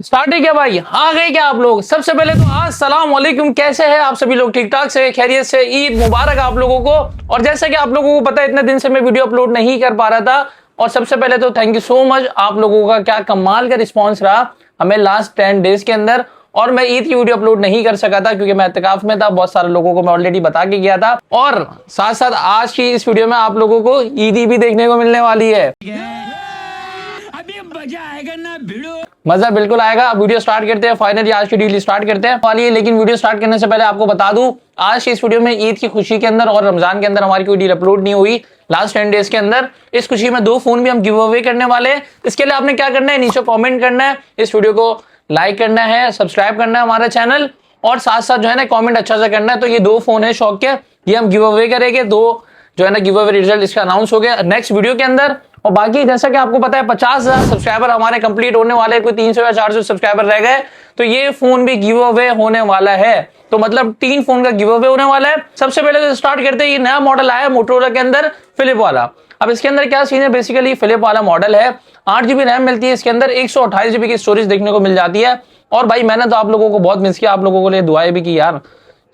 Start है क्या भाई? आ गए क्या आप लोग? सबसे पहले तो अस्सलाम वालेकुम, कैसे हैं आप सभी लोग? ठीक ठाक से, खैरियत से? ईद मुबारक आप लोगों को। और जैसा कि आप लोगों को पता है, इतने दिन से मैं वीडियो अपलोड नहीं कर पा रहा था। और सबसे पहले तो थैंक यू सो मच, आप लोगों का क्या कमाल का रिस्पॉन्स रहा हमें लास्ट 10 डेज के अंदर। और मैं ईद की वीडियो अपलोड नहीं कर सका था क्योंकि मैं इत्तेकाफ में था। बहुत सारे लोगों को मैं ऑलरेडी बता के गया था। और साथ साथ आज की इस वीडियो में आप लोगों को ईदी भी देखने को मिलने वाली है। अभी मजा आएगा ना भिड़ो। मजा बिल्कुल आएगा। वीडियो स्टार्ट करते हैं, फाइनली आज की डील स्टार्ट करते हैं वाली है। लेकिन वीडियो स्टार्ट करने से पहले आपको बता दूं, आज की इस वीडियो में ईद की खुशी के अंदर और रमजान के अंदर हमारी कोई डील अपलोड नहीं हुई लास्ट 10 डेज के अंदर। इस खुशी में 2 फोन भी हम गिव अवे करने वाले हैं। इसके लिए आपने क्या करना है, नीचे कॉमेंट करना है, इस वीडियो को लाइक करना है, सब्सक्राइब करना है हमारा चैनल, और साथ साथ जो है ना कॉमेंट अच्छा सा करना है। तो ये 2 फोन है शौक के, ये हम गिव अवे करेंगे। 2 जो है ना गिव अवे रिजल्ट इसका अनाउंस हो गया नेक्स्ट वीडियो के अंदर। और बाकी जैसा कि आपको पता है 50,000 सब्सक्राइबर हमारे कंप्लीट होने वाले हैं, कोई 300 या 400 सब्सक्राइबर रह गए, तो ये फोन भी गिव अवे होने वाला है। तो मतलब 3 फोन का गिव अवे होने वाला है। सबसे पहले तो स्टार्ट करते हैं, ये नया मॉडल आया है मोटोरोला के अंदर, फिलिप वाला। अब इसके अंदर क्या सीन है, बेसिकली फिलिप वाला मॉडल है, 8GB रैम मिलती है इसके अंदर, 128GB की स्टोरेज देखने को मिल जाती है। और भाई मैंने तो आप लोगों को बहुत मिस किया, आप लोगों के लिए दुआएं भी की यार।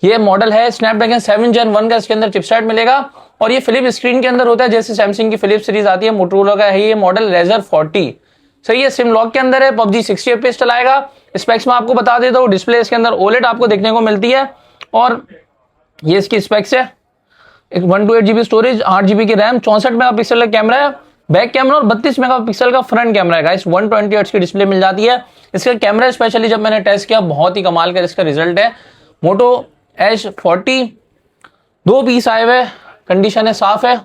ये मॉडल है स्नैपड्रैगन 7 Gen 1 का इसके अंदर चिपसेट मिलेगा। और ये फिलिप स्क्रीन के अंदर होता है, जैसे सैमसंग की फिलिप सीरीज आती है, मोटोरोला का है ये मॉडल रेजर 40। सही है, सिम लॉक के अंदर है, PUBG 60 FPS चलाएगा। स्पेक्स में आपको बता देता हूँ, डिस्प्ले इसके अंदर OLED आपको देखने को मिलती है। और ये इसकी स्पेक्स है, 128GB स्टोरेज, 8GB की रैम, 64 मेगापिक्सल का कैमरा है बैक कैमरा, और 32 मेगापिक्सल का फ्रंट कैमरा है गाइस। 120 हर्ट्ज की डिस्प्ले मिल जाती है। इसका कैमरा स्पेशली जब मैंने टेस्ट किया, बहुत ही कमाल का इसका रिजल्ट है। मोटो H40 2 पीस आए हुए, कंडीशन है, साफ है।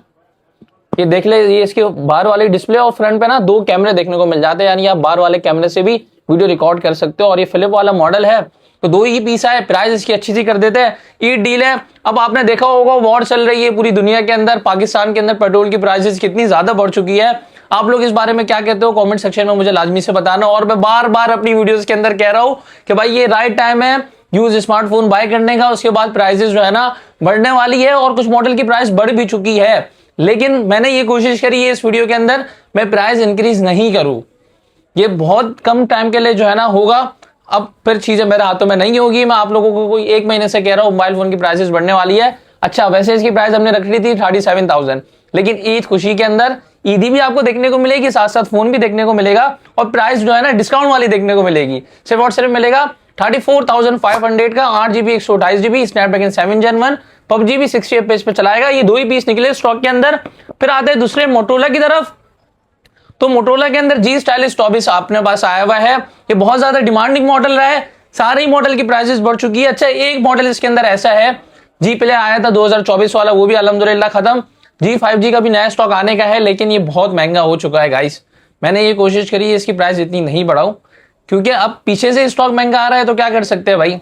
ये देख ले, ये इसके बाहर वाली डिस्प्ले और फ्रंट पे ना 2 कैमरे देखने को मिल जाते हैं, यानी आप बाहर वाले कैमरे से भी वीडियो रिकॉर्ड कर सकते हो। और ये फिलिप वाला मॉडल है तो 2 ही पीस है। प्राइस इसकी अच्छी सी कर देते हैं, ईद डील है। अब आपने देखा होगा वॉर चल रही है पूरी दुनिया के अंदर, पाकिस्तान के अंदर पेट्रोल की प्राइसेस कितनी ज्यादा बढ़ चुकी है। आप लोग इस बारे में क्या कहते हो कमेंट सेक्शन में मुझे लाजमी से बताना। और मैं बार बार अपनी वीडियोस के अंदर कह रहा हूं कि भाई ये राइट टाइम है यूज स्मार्टफोन बाय करने का। उसके बाद प्राइसेस जो है ना बढ़ने वाली है, और कुछ मॉडल की प्राइस बढ़ भी चुकी है। लेकिन मैंने ये कोशिश करी है इस वीडियो के अंदर मैं प्राइस इंक्रीज नहीं करूं। ये बहुत कम टाइम के लिए जो है ना होगा, अब फिर चीजें मेरे हाथों में नहीं होगी। मैं आप लोगों को कोई 1 महीने से कह रहा हूं मोबाइल फोन की प्राइसेस बढ़ने वाली है। अच्छा, वैसे इसकी प्राइस हमने रख ली थी 37,000, लेकिन ईद खुशी के अंदर ईदी भी आपको देखने को मिलेगी, साथ साथ फोन भी देखने को मिलेगा। और प्राइस जो है ना डिस्काउंट वाली देखने को मिलेगी। सिर्फ और सिर्फ मिलेगा 34,500 का, 8GB 128GB Snapdragon 7 Gen 1, PUBG भी 60 FPS पे चलाएगा। ये 2 ही पीस निकले स्टॉक के अंदर। फिर आते हैं दूसरे मोटोरोला की तरफ। तो मोटोरोला के अंदर G Stylus 24 अपने पास आया हुआ है। ये बहुत ज्यादा डिमांडिंग मॉडल रहा है, सारे ही मॉडल की प्राइसेस बढ़ चुकी है। अच्छा, एक मॉडल इसके अंदर ऐसा है, G प्ले आया था 2024 वाला, वो भी अल्हम्दुलिल्लाह खत्म। G 5G का भी नया स्टॉक आने का है, लेकिन ये बहुत महंगा हो चुका है गाइस। मैंने ये कोशिश करी है इसकी प्राइस इतनी नहीं बढ़ाऊं, क्योंकि अब पीछे से स्टॉक महंगा आ रहा है, तो क्या कर सकते हैं भाई।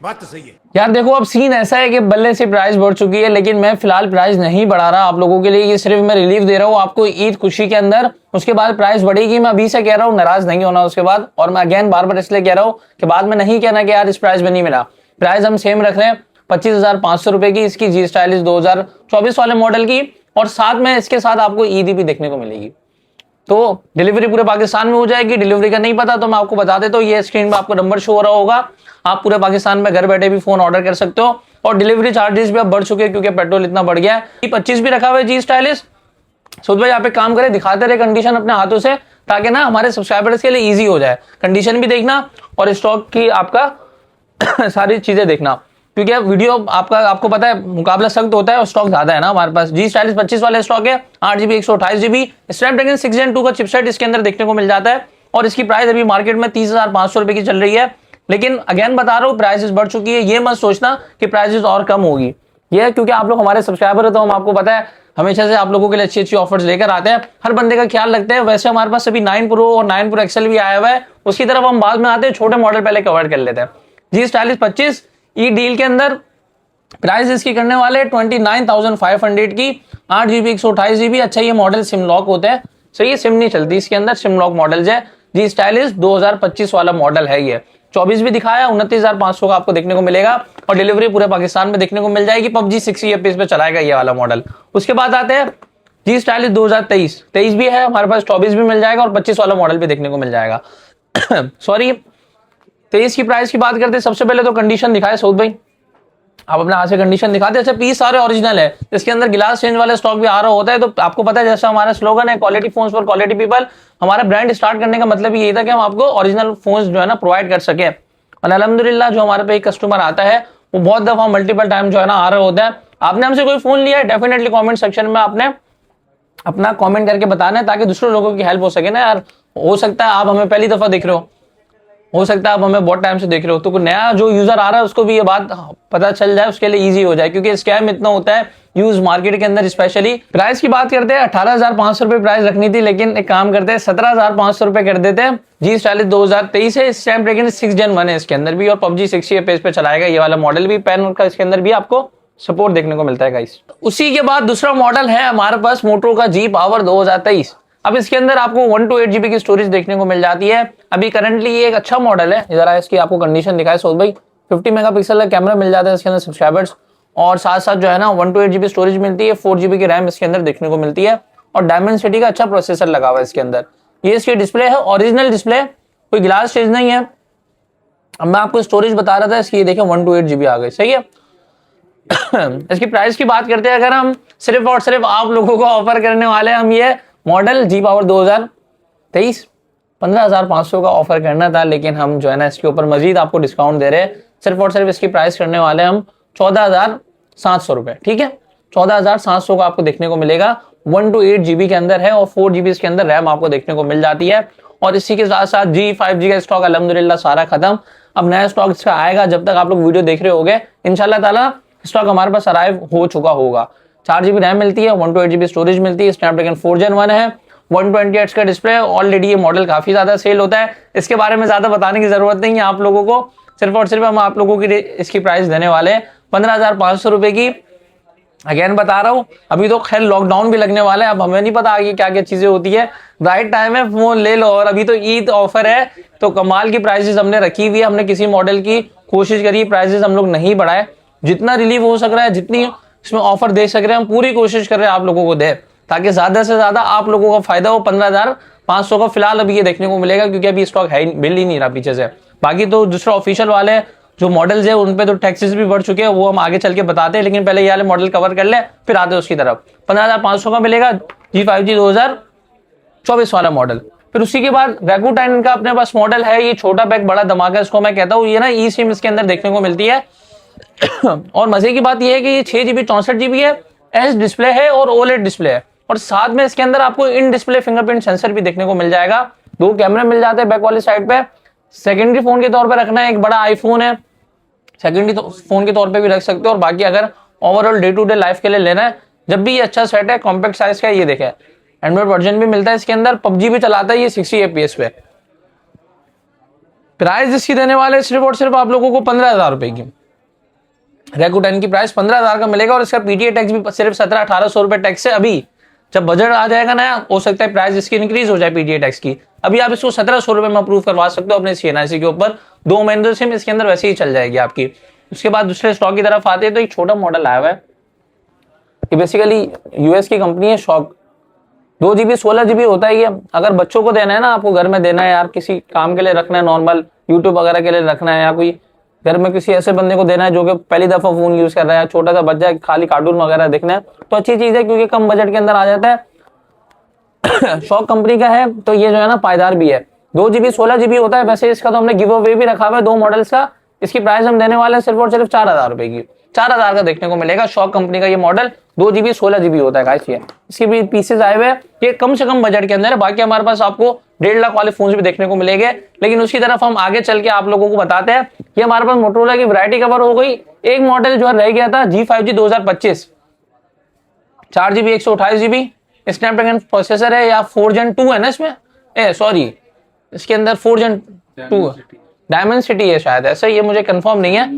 बात तो सही है यार देखो, अब सीन ऐसा है कि बल्ले से प्राइस बढ़ चुकी है, लेकिन मैं फिलहाल प्राइस नहीं बढ़ा रहा आप लोगों के लिए। ये सिर्फ मैं रिलीफ दे रहा हूँ आपको ईद खुशी के अंदर। उसके बाद प्राइस बढ़ेगी, मैं अभी से कह रहा हूँ, नाराज नहीं होना उसके बाद। और मैं अगेन बार बार इसलिए कह रहा हूँ कि बाद में नहीं कहना कि यार इस प्राइस में नहीं मिला। प्राइस हम सेम रख रहे हैं, 25,500 रुपए की इसकी G Stylus 2024 वाले मॉडल की। और साथ में इसके साथ आपको ईदी भी देखने को मिलेगी। तो डिलीवरी पूरे पाकिस्तान में हो जाएगी। डिलीवरी का नहीं पता तो मैं आपको बता देता हूँ, ये स्क्रीन पे आपको नंबर शो हो रहा होगा। आप पूरे पाकिस्तान में घर बैठे भी फोन ऑर्डर कर सकते हो। और डिलीवरी चार्जेस भी अब बढ़ चुके हैं क्योंकि पेट्रोल इतना बढ़ गया है। 25 भी रखा हुआ है G Stylus। सुध भाई, यहाँ पे काम करें, दिखाते रहे कंडीशन अपने हाथों से, ताकि ना हमारे सब्सक्राइबर्स के लिए ईजी हो जाए। कंडीशन भी देखना और स्टॉक की आपका सारी चीजें देखना, क्योंकि अब वीडियो आपको पता है मुकाबला सख्त होता है और स्टॉक ज्यादा है ना हमारे पास। G Stylus 25 वाला स्टॉक है, 8GB 128GB स्नैपड्रैगन 6 Gen 2 का चिपसेट इसके अंदर देखने को मिल जाता है। और इसकी प्राइस अभी मार्केट में 30,500 रुपए की चल रही है। लेकिन अगेन बता रहा हूँ, प्राइसेस बढ़ चुकी है। ये मत सोचना कि प्राइसेस और कम होगी, ये क्योंकि आप लोग हमारे सब्सक्राइबर है, तो हम आपको पता है हमेशा से आप लोगों के लिए अच्छी अच्छी ऑफर्स लेकर आते हैं, हर बंदे का ख्याल रखते हैं। वैसे हमारे पास अभी 9 Pro और 9 Pro XL भी आया हुआ है, उसकी तरफ हम बाद में आते हैं, छोटे मॉडल पहले कवर कर लेते हैं। G Stylus 25 ई डील के अंदर प्राइस इसकी करने वाले 29,500 की, 8GB 128GB। अच्छा, ये मॉडल सिम लॉक होता है, सही है, सिम नहीं चलती इसके अंदर, सिम लॉक मॉडल है। G Stylus 2025 वाला मॉडल है ये। 24 भी दिखाया, 29,500 का आपको देखने को मिलेगा। और डिलीवरी पूरे पाकिस्तान में देखने को मिल जाएगी। PUBG 60 FPS पे चलाएगा ये वाला मॉडल। उसके बाद आते हैं G Stylus 2023 भी है हमारे पास, 24 भी मिल जाएगा और 25 वाला मॉडल भी देखने को मिल जाएगा। सॉरी, 23 की प्राइस की बात करते हैं, सबसे पहले तो कंडीशन दिखाए सऊद भाई, आप अपने हाथ से कंडीशन दिखाते हैं। अच्छा, पीस सारे ओरिजिनल है, इसके अंदर गिलास चेंज वाले स्टॉक भी आ रहा होता है। तो आपको पता है जैसा हमारा स्लोगन है quality phones for quality people, हमारा ब्रांड स्टार्ट करने का मतलब यही था कि हम आपको ओरिजिनल फोन्स जो है ना प्रोवाइड कर सके। और अल्हम्दुलिल्लाह जो हमारे पे एक कस्टमर आता है वो बहुत दफा मल्टीपल टाइम जो है ना आ रहा होता है। आपने हमसे कोई फोन लिया है, डेफिनेटली कॉमेंट सेक्शन में आपने अपना कमेंट करके बताना है ताकि दूसरे लोगों की हेल्प हो सके ना यार। हो सकता है आप हमें पहली दफा देख रहे हो सकता है आप हमें बहुत टाइम से देख रहे हो, तो कोई नया जो यूजर आ रहा है उसको भी ये बात पता चल जाए, उसके लिए इजी हो जाए, क्योंकि स्कैम इतना होता है यूज मार्केट के अंदर स्पेशली। प्राइस की बात करते हैं, 18,500 रुपए प्राइस रखनी थी, लेकिन एक काम करते हैं 17,500 रुपए कर देते हैं। जी स्टाइलिश 2023 है, स्नैपड्रैगन 6 Gen 1 है इसके अंदर भी, और PUBG 60 FPS पे चलाएगा ये वाला मॉडल भी। पेन का इसके अंदर भी आपको सपोर्ट देखने को मिलता है गाइस। उसी के बाद दूसरा मॉडल है हमारे पास मोटो का जी पावर 2023। अब इसके अंदर आपको 128 GB की स्टोरेज देखने को मिल जाती है। अभी करंटली ये एक अच्छा मॉडल है, जरा इसकी आपको कंडीशन दिखाए सऊद भाई। 50 मेगापिक्सल का कैमरा मिल जाता है इसके अंदर सब्सक्राइबर्स, और साथ साथ जो है ना 128 GB स्टोरेज मिलती है, 4 GB की रैम इसके अंदर देखने को मिलती है, और डायमेंसिटी का अच्छा प्रोसेसर लगा हुआ है इसके अंदर। ये इसकी डिस्प्ले है, ओरिजिनल डिस्प्ले, कोई ग्लास चेंज नहीं है। अब मैं आपको स्टोरेज बता रहा था इसकी, ये देखें 128 GB आ गई, सही है। इसकी प्राइस की बात करते हैं, अगर हम सिर्फ और सिर्फ आप लोगों को ऑफर करने वाले हैं, हम ये मॉडल जी पावर 2023 15,500 का ऑफर करना था, लेकिन हम जो है ना इसके ऊपर मजीद आपको डिस्काउंट दे रहे हैं। सिर्फ और सिर्फ इसकी प्राइस करने वाले हम 14,700 रुपए, ठीक है। 14,700 का आपको देखने को मिलेगा। 128 GB के अंदर है, और 4 GB के अंदर रैम आपको देखने को मिल जाती है। और इसी के साथ साथ G5G का स्टॉक अल्हम्दुलिल्लाह सारा खत्म, अब नया स्टॉक इसका आएगा। जब तक आप लोग वीडियो देख रहे होंगे इंशाल्लाह ताला स्टॉक हमारे पास अराइव हो चुका होगा। 4 GB रैम मिलती है, 128 GB स्टोरेज मिलती है, स्नैपड्रैगन 4 Gen 1 है, 120Hz का डिस्प्ले। ऑलरेडी ये मॉडल काफी ज्यादा सेल होता है, इसके बारे में ज्यादा बताने की जरूरत नहीं है आप लोगों को। सिर्फ और सिर्फ हम आप लोगों की इसकी प्राइस देने वाले हैं 15,500 रुपए की। अगेन बता रहा हूँ, अभी तो खैर लॉकडाउन भी लगने वाला है, अब हमें नहीं पता आगे क्या क्या चीजें होती है। राइट टाइम है, फोन ले लो। और अभी तो ईद ऑफर है, तो कमाल की प्राइसेस हमने रखी हुई है। हमने किसी मॉडल की कोशिश करी, प्राइसेस हम लोग नहीं बढ़ाए, जितना रिलीव हो सक रहा है, जितनी इसमें ऑफर दे सक रहे हैं, हम पूरी कोशिश कर रहे हैं आप लोगों को दे, ताकि ज्यादा से ज्यादा आप लोगों का फायदा हो। 15,500 का फिलहाल अभी ये देखने को मिलेगा, क्योंकि अभी स्टॉक है मिल ही नहीं रहा पीछे से। बाकी तो दूसरा ऑफिशियल वाले जो मॉडल्स है उन पे तो टैक्सेस भी बढ़ चुके हैं, वो हम आगे चल के बताते हैं, लेकिन पहले ये वाले मॉडल कवर कर ले, फिर आते हैं उसकी तरफ। 15,500 का मिलेगा G5G 2024 वाला मॉडल। फिर उसी के बाद Rakuten का अपने पास मॉडल है, ये छोटा पैक बड़ा धमाका इसको मैं कहता हूँ। ये ना ई सिम इसके अंदर देखने को मिलती है। और मजे की बात यह है कि ये 6 GB 64 GB है, एच डिस्प्ले है और OLED डिस्प्ले है, और साथ में इसके अंदर आपको इन डिस्प्ले फिंगरप्रिंट सेंसर भी देखने को मिल जाएगा। 2 कैमरे मिल जाते हैं बैक वाली साइड पे। सेकेंडरी फोन के तौर पे रखना है, एक बड़ा आईफोन है, सेकेंडरी फोन के तौर पे भी रख सकते हो। और बाकी अगर overall day to day life के लिए लेना है, जब भी ये अच्छा सेट है, कॉम्पैक्ट साइज का, ये देखे एंड्रॉइड वर्जन भी मिलता है इसके अंदर, PUBG भी चलाता है ये 60 FPS पे। प्राइस इसकी देने वाले सिर्फ और सिर्फ आप लोगों को 15,000 रुपए की। Rakuten की प्राइस 15,000 का मिलेगा, और इसका PTA टैक्स भी सिर्फ 1700-1800 रुपए टैक्स है। अभी जब बजट आ जाएगा नया, हो सकता है प्राइस इसकी इंक्रीज हो जाए PTA टैक्स की। अभी आप इसको 1700 रुपए में अप्रूव करवा सकते हो अपने CNIC के ऊपर। 2 महीने सिम इसके अंदर वैसे ही चल जाएगी आपकी। उसके बाद दूसरे स्टॉक की तरफ आते हैं, तो एक छोटा मॉडल आया हुआ है, ये बेसिकली US की कंपनी है शॉक। 2 GB 16 GB होता है ये। अगर बच्चों को देना है ना, आपको घर में देना है यार, किसी काम के लिए रखना है, नॉर्मल यूट्यूब वगैरह के लिए रखना है, या कोई घर में किसी ऐसे बंदे को देना है जो कि पहली दफा फोन यूज कर रहा है, छोटा सा बच्चा है, खाली कार्टून वगैरह देखना है, तो अच्छी चीज है, क्योंकि कम बजट के अंदर आ जाता है। शॉक कंपनी का है, तो ये जो है ना पायदार भी है। 2 GB 16 GB होता है। वैसे इसका तो हमने गिव अवे भी रखा हुआ है 2 मॉडल्स का। इसकी प्राइस हम देने वाले हैं सिर्फ और सिर्फ 4,000 रुपए की। 4,000 का देखने को मिलेगा शॉक कंपनी का ये मॉडल। 2 GB 16 GB होता है गाइस ये। इसके भी पीसेस आए हुए हैं, ये कम से कम बजट के अंदर है। बाकी हमारे पास आपको 1.5 लाख वाले फोन भी देखने को मिलेंगे, लेकिन उसकी तरफ हम आगे चल के आप लोगों को बताते हैं। ये हमारे पास मोटोरोला की वैरायटी कवर हो गई। एक मॉडल जो रह गया था G5G 2025, 4 GB 128 GB Snapdragon processor है, या 4 Gen 2 है ना इसमें, सॉरी इसके अंदर 4 Gen 2 डायमेंसिटी है शायद, ऐसा ये मुझे कंफर्म नहीं है।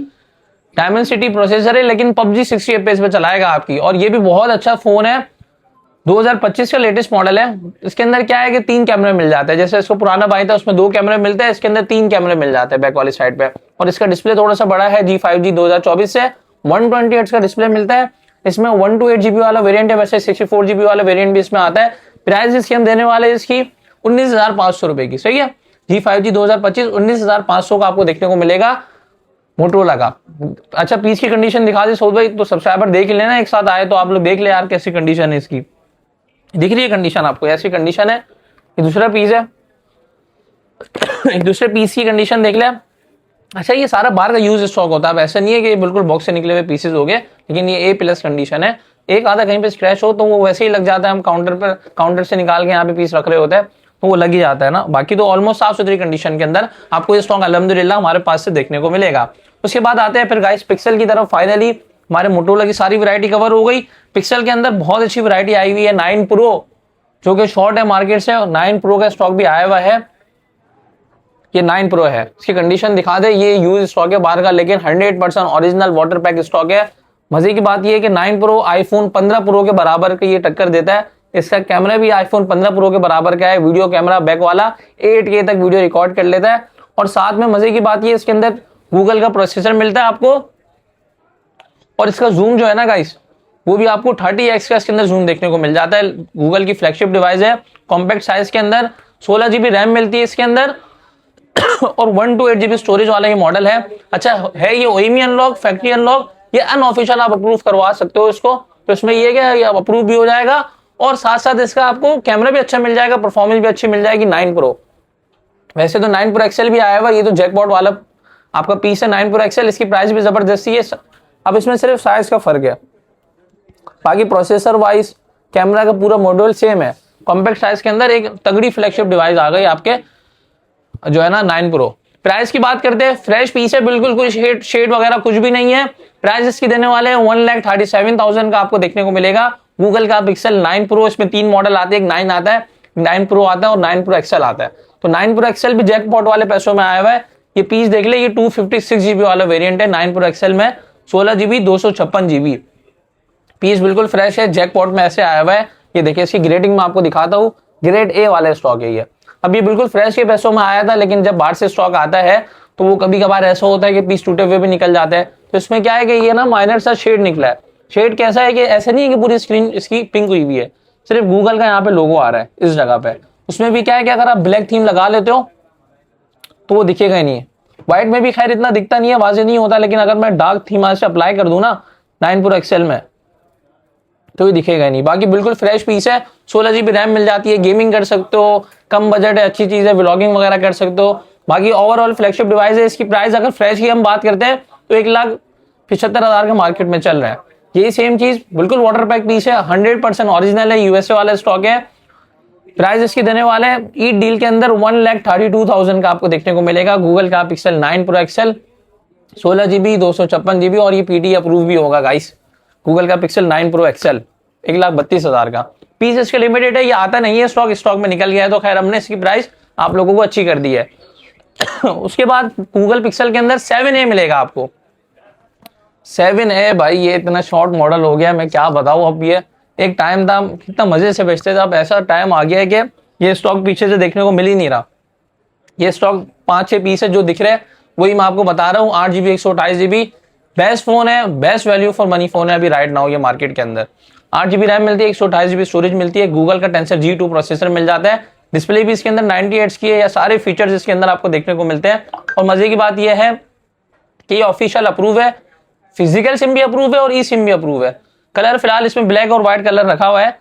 डायमेंसिटी प्रोसेसर है, लेकिन PUBG 60 FPS पे चलाएगा आपकी। और ये भी बहुत अच्छा फोन है, 2025 का लेटेस्ट मॉडल है। इसके अंदर क्या है कि 3 कैमरे मिल जाते हैं, जैसे इसको पुराना बाई था उसमें 2 कैमरे मिलते हैं, इसके अंदर 3 कैमरे मिल जाते हैं बैक वाली साइड पे। और इसका डिस्प्ले थोड़ा सा बड़ा है, G5G 2024 से 120Hz का डिस्प्ले मिलता है। इसमें 128 GB वाला वेरिएंट है, वैसे 64 GB वाला वेरिएंट भी इसमें आता है। प्राइस इसकी हम देने वाले इसकी 19,500 रुपए की, सही है। G5G 2025 19,500 का आपको देखने को मिलेगा मोटरोला का। अच्छा पीस की कंडीशन दिखा दे सऊद भाई, तो सब्सक्राइबर देख लेना, एक साथ आए तो आप लोग देख ले यार कैसी कंडीशन है इसकी। दिख रही है कंडीशन आपको, ऐसी कंडीशन है। ये दूसरा पीस है, एक दूसरे पीस की कंडीशन देख ले। अच्छा ये सारा बाहर का यूज स्टॉक होता है, अब ऐसा नहीं है कि बिल्कुल बॉक्स से निकले हुए पीसेस हो गए, लेकिन ये A+ कंडीशन है। एक आधा कहीं पे स्क्रैच हो तो वो वैसे ही लग जाता है, हम काउंटर से निकाल के यहाँ पे पीस रख रहे होते हैं तो वो लग ही जाता है ना। बाकी तो ऑलमोस्ट साफ सुथरी कंडीशन के अंदर आपको ये स्टॉक अल्हम्दुलिल्लाह हमारे पास से देखने को मिलेगा। उसके बाद आते हैं फिर गाइस पिक्सल की तरफ। फाइनली हमारे मोटोरोला की सारी वैरायटी कवर हो गई। पिक्सल के अंदर बहुत अच्छी वैरायटी आई हुई है। 9 प्रो जो कि शॉर्ट है मार्केट से, 9 प्रो का स्टॉक भी आया हुआ है। ये 9 प्रो है, इसकी कंडीशन दिखा दे। ये यूज स्टॉक है बाहर का, लेकिन 100% ओरिजिनल वाटर पैक स्टॉक है। मजे की बात ये है कि 9 प्रो आईफोन 15 प्रो के बराबर की ये टक्कर देता है। इसका कैमरा भी आईफोन 15 प्रो के बराबर का है। वीडियो कैमरा बैक वाला 8K तक वीडियो रिकॉर्ड कर लेता है। और साथ में मजे की बात ये इसके अंदर गूगल का प्रोसेसर मिलता है आपको। और इसका जूम जो है ना गाइस, वो भी आपको 30x का इसके अंदर जूम देखने को मिल जाता है। गूगल की फ्लैगशिप डिवाइस है, कॉम्पैक्ट साइज के अंदर 16GB रैम मिलती है इसके अंदर और 128GB स्टोरेज वाला ये मॉडल है। अच्छा है ये OEM अनलॉक, फैक्ट्री अनलॉक, ये अनऑफिशियल आप अप्रूव करवा सकते हो इसको, तो इसमें ये क्या है, ये अप्रूव भी हो जाएगा और साथ साथ इसका आपको कैमरा भी अच्छा मिल जाएगा, परफॉर्मेंस भी अच्छी मिल जाएगी। 9 प्रो वैसे तो 9 प्रो एक्सएल भी आया हुआ, ये तो जैकपॉट वाला आपका पीस है 9 प्रो एक्सएल। इसकी प्राइस भी जबरदस्ती है, अब इसमें सिर्फ साइज का फर्क है, बाकी प्रोसेसर वाइज कैमरा का पूरा मॉडल सेम है। कॉम्पैक्ट साइज के अंदर एक तगड़ी फ्लैगशिप डिवाइस आ गई आपके जो है ना 9 प्रो। प्राइस की बात करते हैं, फ्रेश पीस है बिल्कुल, कोई शेड वगैरह कुछ भी नहीं है। प्राइस इसकी देने वाले 1,37,000 का आपको देखने को मिलेगा। गूगल का पिक्सल 9 प्रो, इसमें 3 मॉडल आते हैं, एक 9 आता है, 9 प्रो आता है और 9 प्रो एक्सएल आता है। तो 9 प्रो एक्सएल भी जैकपॉट वाले पैसों में आया हुआ है। ये पीस देख ले, ये 256GB वाला वेरिएंट है 9 प्रो एक्सएल में, 16GB 256GB। पीस बिल्कुल फ्रेश है, जैकपॉट में ऐसे आया हुआ है। ये देखिए इसकी ग्रेडिंग में आपको दिखाता हूँ, ग्रेड A वाला स्टॉक है ये। अब ये बिल्कुल फ्रेश के पैसों में आया था, लेकिन जब बाहर से स्टॉक आता है तो वो कभी कभार ऐसा होता है कि पीस टूटे हुए भी निकल जाते हैं। तो इसमें क्या है कि ये ना माइनर सा शेड निकला है। शेड कैसा है कि ऐसा नहीं है कि पूरी स्क्रीन इसकी पिंक हुई हुई है, सिर्फ गूगल का यहाँ पे लोगो आ रहा है इस जगह पे। उसमें भी क्या है कि अगर आप ब्लैक थीम लगा लेते हो तो वो दिखेगा ही नहीं। व्हाइट में भी खैर इतना दिखता नहीं है, वाजे नहीं होता, लेकिन अगर मैं डार्क थीम आज से अप्लाई कर दूं ना 9 प्रो एक्सएल में तो ये दिखेगा नहीं। बाकी बिल्कुल फ्रेश पीस है, 16GB रैम मिल जाती है, गेमिंग कर सकते हो, कम बजट है, अच्छी चीज है, व्लॉगिंग वगैरह कर सकते हो। बाकी ओवरऑल फ्लैगशिप डिवाइस है। इसकी प्राइस अगर फ्रेश की हम बात करते हैं तो 1,75,000 का मार्केट में चल रहा है। यही सेम चीज बिल्कुल वाटर पैक पीस है, 100% ओरिजिनल है, USA वाला स्टॉक है। प्राइस इसकी देने वाले हैं ईद डील के अंदर 1,32,000 का आपको देखने को मिलेगा। गूगल का pixel 9 pro XL 16GB 256GB और ये PD अप्रूव भी होगा गाइस। गूगल का पिक्सल 9 प्रो एक्सएल 1,32,000 का पीस इसके लिमिटेड है, ये आता नहीं है स्टॉक में निकल गया है, तो खैर हमने इसकी प्राइस आप लोगों को अच्छी कर दी है। उसके बाद गूगल पिक्सल के अंदर 7A मिलेगा आपको। 7A भाई ये इतना शॉर्ट मॉडल हो गया, मैं क्या बताऊं। अब ये एक टाइम था कितना मजे से बेचते थे, अब ऐसा टाइम आ गया है कि ये स्टॉक पीछे से देखने को मिल ही नहीं रहा। ये स्टॉक 5-6 पीस है जो दिख रहे हैं, वही मैं आपको बता रहा हूँ। 8GB 128GB बेस्ट फोन है, best value for money phone है अभी राइट नाउ ये मार्केट के अंदर। 8GB रैम मिलती है, 128GB स्टोरेज मिलती है, गूगल का टेंसर G2 प्रोसेसर मिल जाता है। डिस्प्ले भी इसके अंदर 90 हर्ट्ज की है, या सारे फीचर्स इसके अंदर आपको देखने को मिलते हैं। और मजे की बात यह है कि ये ऑफिशियल अप्रूव है, फिजिकल सिम भी अप्रूव है और ई सिम भी अप्रूव है। कलर फिलहाल इसमें ब्लैक और व्हाइट कलर रखा हुआ है।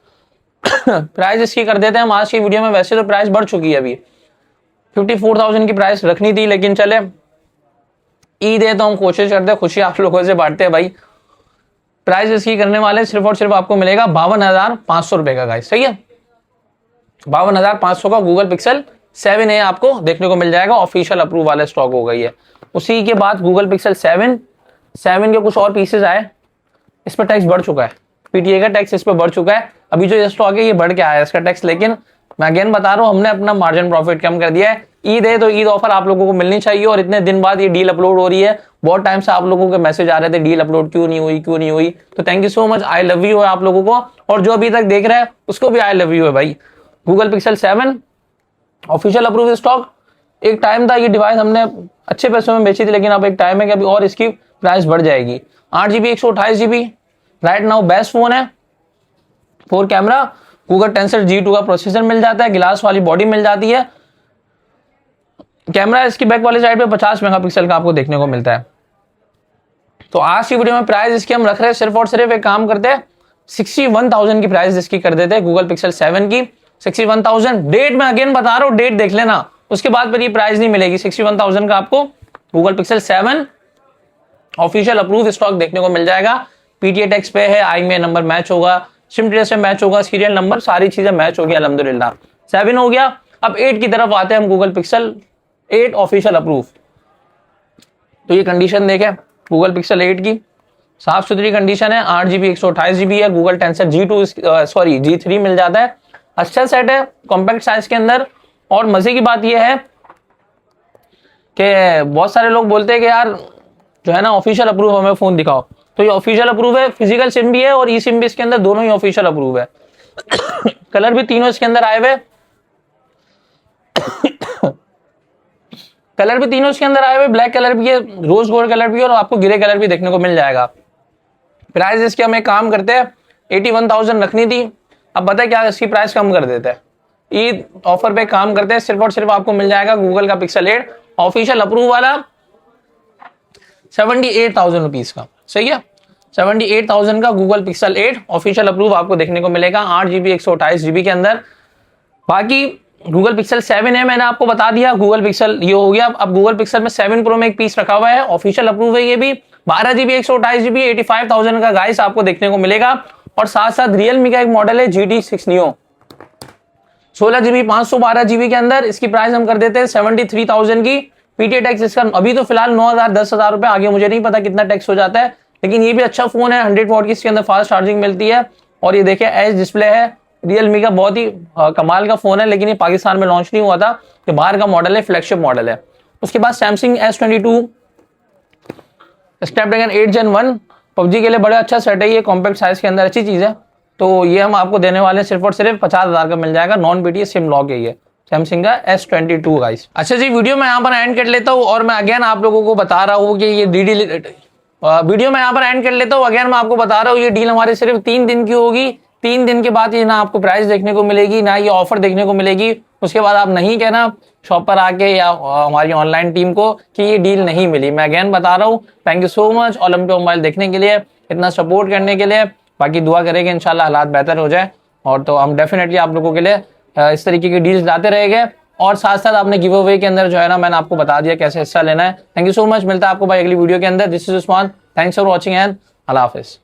प्राइस इसकी कर देते हैं हम आज की वीडियो में। वैसे तो प्राइस बढ़ चुकी है, अभी 54,000 की प्राइस रखनी थी, लेकिन चले ईद है तो हम कोशिश करते हैं खुशी आप लोगों से बांटते हैं भाई। प्राइस इसकी करने वाले सिर्फ और सिर्फ आपको मिलेगा 52,500 रुपए का गाइस, सही है। 52,500 का गूगल पिक्सल 7A आपको देखने को मिल जाएगा। ऑफिशियल अप्रूव वाले स्टॉक हो गई है। उसी के बाद गूगल पिक्सल 7 के कुछ और पीसेस आए, इस पर टैक्स बढ़ चुका है, PTA का टैक्स इस पर बढ़ चुका है। अभी जो ये स्टॉक है ये बढ़ के आया है इसका टैक्स, लेकिन मैं अगेन बता रहा हूँ हमने अपना मार्जिन प्रॉफिट कम कर दिया है। ईद है तो ईद ऑफर आप लोगों को मिलनी चाहिए, और इतने दिन बाद ये डील अपलोड हो रही है। बहुत टाइम से आप लोगों के मैसेज आ रहे थे डील अपलोड क्यों नहीं हुई। तो thank you so much, I love you है आप लोगों को, और जो अभी तक देख रहा है उसको भी आई लव यू है भाई। Google pixel 7 official approve stock. एक टाइम था ये डिवाइस हमने अच्छे पैसों में बेची थी, लेकिन अब एक टाइम है कि अभी और इसकी प्राइस बढ़ जाएगी। 8GB 128GB right now best phone है। 4 कैमरा, गूगल टेंसर G2 का प्रोसेसर मिल जाता है, गिलास वाली बॉडी मिल जाती है। कैमरा इसकी बैक वाली साइड पे 50 मेगापिक्सल का आपको देखने को मिलता है। तो आज की वीडियो में प्राइस इसकी हम रख रहे हैं सिर्फ और सिर्फ एक काम करते हैं 61,000 की प्राइस इसकी कर देते हैं गूगल पिक्सल 7 की 61,000। डेट में अगेन बता रहा हूँ, डेट देख लेना, उसके बाद पर ये प्राइस नहीं मिलेगी। 61,000 का आपको Google pixel 7 official approve stock देखने को मिल जाएगा। पीटीए टैक्स पे है, IMEI नंबर मैच होगा, सिम ट्रेस से मैच होगा, सीरियल नंबर सारी चीजें मैच होगी अल्हम्दुलिल्लाह। 7 हो गया। अब 8 की तरफ आते हैं हम, गूगल पिक्सल 8 ऑफिशियल अप्रूव। तो ये कंडीशन देखें गूगल पिक्सल 8 की, साफ सुथरी कंडीशन है। 8GB 128GB है। गूगल टेंसर G3 मिल जाता है। अच्छा सेट है, कॉम्पैक्ट साइज के अंदर। और मजे की बात यह है कि बहुत सारे लोग बोलते हैं कि यार जो है ना ऑफिशियल अप्रूव हमें फोन दिखाओ, तो ये ऑफिशियल अप्रूव है। फिजिकल सिम भी है और ई सिम भी इसके अंदर, दोनों ही ऑफिशियल अप्रूव है। कलर भी तीनों इसके अंदर आए हुए, कलर भी तीनों इसके अंदर आए हुए, ब्लैक कलर भी है, रोज गोल्ड कलर भी है और आपको ग्रे कलर भी देखने को मिल जाएगा। प्राइस इसके हम एक काम करते हैं 81,000 रखनी थी, अब पता है क्या, इसकी प्राइस कम कर देते हैं। ईद ऑफर पे काम करते हैं, सिर्फ और सिर्फ आपको मिल जाएगा गूगल का पिक्सल 8 ऑफिशियल अप्रूव वाला 78,000 रुपीज का। सही है, 78,000 का गूगल पिक्सल 8 ऑफिशियल अप्रूव आपको देखने को मिलेगा 8GB 128GB के अंदर। बाकी गूगल पिक्सल 7 है, मैंने आपको बता दिया। गूगल पिक्सल ये हो गया। अब गूगल पिक्सल में 7 प्रो में एक पीस रखा हुआ है, ऑफिशियल अप्रूव है। ये भी 12GB 128GB 85,000 का गाइस आपको देखने को मिलेगा। और साथ साथ रियलमी का एक मॉडल है GT6 Neo 16GB 512GB के अंदर। इसकी प्राइस हम कर देते हैं 73,000 की। पीटीए टैक्स इसका अभी तो फिलहाल 9,000 10,000 रुपए, आगे मुझे नहीं पता कितना टैक्स हो जाता है, लेकिन ये भी अच्छा फोन है। 100 वॉट की इसके अंदर फास्ट चार्जिंग मिलती है। और ये देखिए एच डिस्प्ले है, रियलमी का बहुत ही कमाल का फोन है, लेकिन ये पाकिस्तान में लॉन्च नहीं हुआ था, ये बाहर का मॉडल है, फ्लैगशिप मॉडल है। उसके बाद Samsung S22 Snapdragon 8 Gen 1 PUBG के लिए बड़ा अच्छा सेट है। ये कॉम्पैक्ट साइज के अंदर अच्छी चीज है। तो ये हम आपको देने वाले सिर्फ और सिर्फ 50,000 का मिल जाएगा। नॉन बीटीए सिम लॉक है ये सैमसंग का S22 गाइस। अच्छा जी, वीडियो मैं यहाँ पर एंड कर लेता हूँ और मैं अगेन आप लोगों को बता रहा हूँ कि ये वीडियो मैं यहाँ पर एंड कर लेता हूँ। अगेन मैं आपको बता रहा हूँ ये डील हमारे सिर्फ 3 दिन की होगी। 3 दिन के बाद ये ना आपको प्राइस देखने को मिलेगी, ना ये ऑफर देखने को मिलेगी। उसके बाद आप नहीं कहना शॉप पर आके या हमारी ऑनलाइन टीम को कि ये डील नहीं मिली। मैं अगेन बता रहा हूँ, thank you so much Olympia mobile देखने के लिए, इतना सपोर्ट करने के लिए। बाकी दुआ करेंगे इंशाल्लाह हालात बेहतर हो जाए, और तो हम डेफिनेटली आप लोगों के लिए इस तरीके की डील्स लाते रहेंगे। और साथ साथ आपने गिव अवे के अंदर जो है ना, मैंने आपको बता दिया कैसे हिस्सा लेना है। थैंक यू सो मच, मिलता है आपको भाई अगली वीडियो के अंदर। This is Usman, thanks for watching and Allah Hafiz.